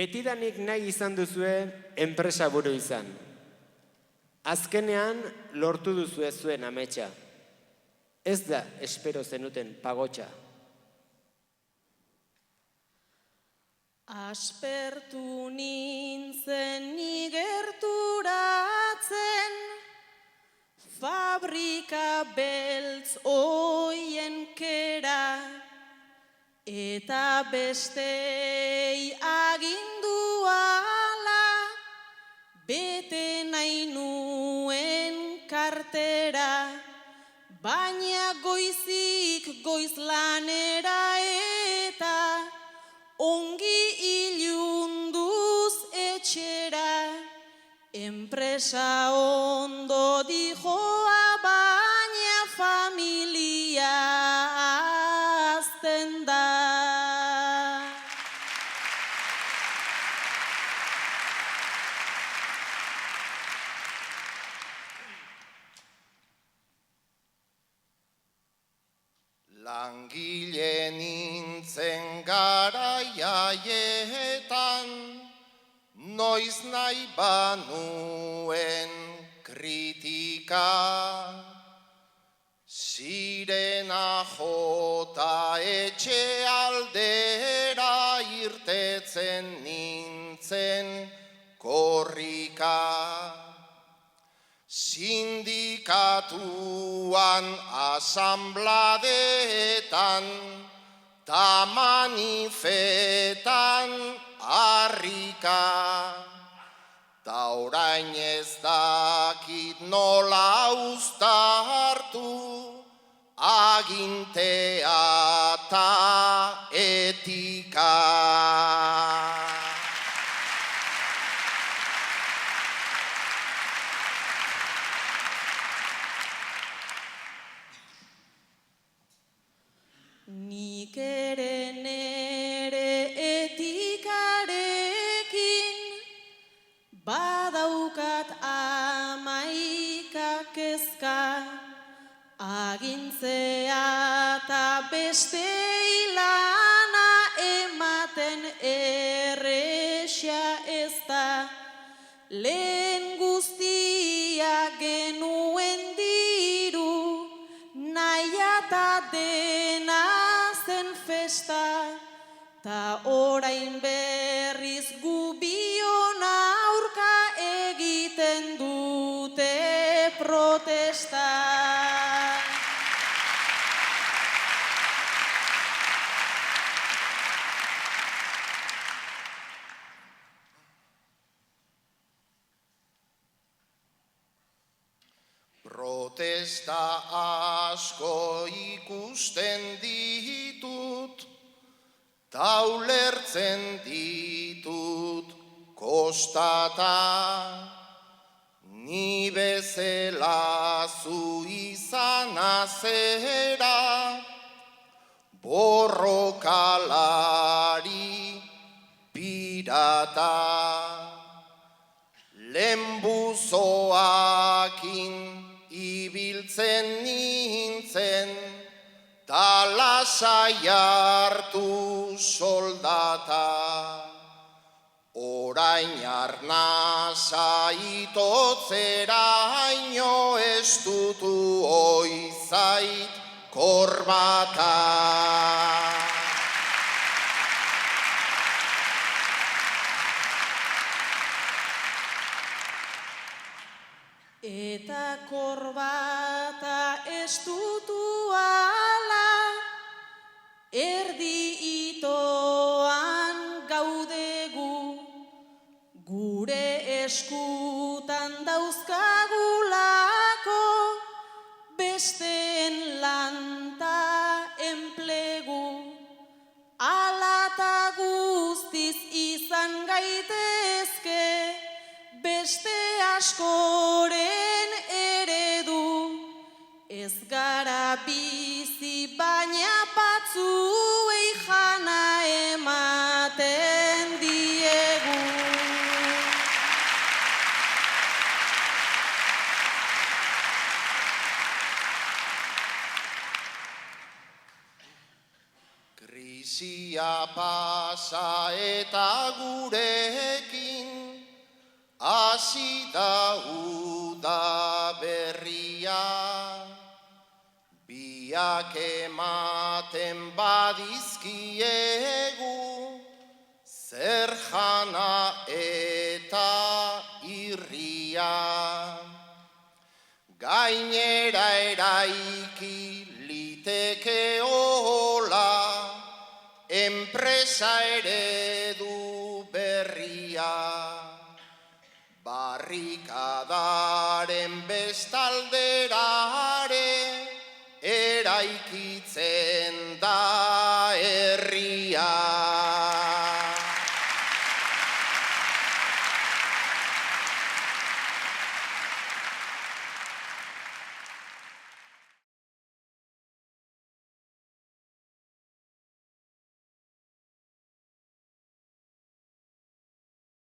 Betidanik nahi izan duzue enpresa buru izan. Azkenean lortu duzue zuen ametsa. Ez da espero zenuten pagotxa. Aspertu nintzen ni gerturatzen, fabrika beltz oien kera, eta bestei aginduala, bete nahi nuen kartera, baina goizik goiz lanera eta ongi ilunduz etxera, enpresa ondo dijoa, baina familia azten da. Langile nintzen garaiaietan, noiz nahi banuen kritika. Sirena jota etxe aldera irtetzen nintzen korrika. Sindikatuan asambladeetan ta manifetan harrika. Ta orain ez dakit nola uztartu agintea ta etika. Nik ere nere etikarekin badaukat 11 kezka, agintzea eta beste lana ematen erresa ez da. Lehen guztia genuen diru, naia eta dena zen festa, ta orain berriz gubion aurka egiten dute protesta. Protesta asko ikusten ditut, ta ulertzen ditut kostata. Ni bezala zu izana zera, borrokalari pirata. Lehenbuzoakin ibiltzen nintzen, ta lasai hartu soldata. Orain arnasa itotzeraino estutu oizait korbata. Eta korbata estutu ala, erdi itoan gaudegu, gure eskutan dauzkagulako, besteen lanta enplegu, alata guztiz izan gaitezke, beste askoren eredu, ez gara bizi baina batzuei jana ematen diegu. Krisia pasa eta gurekin, hasi da uda berria. Biak ematen badizkiegu, zer jana eta irria. Gainera eraiki liteke hola, enpresa eredu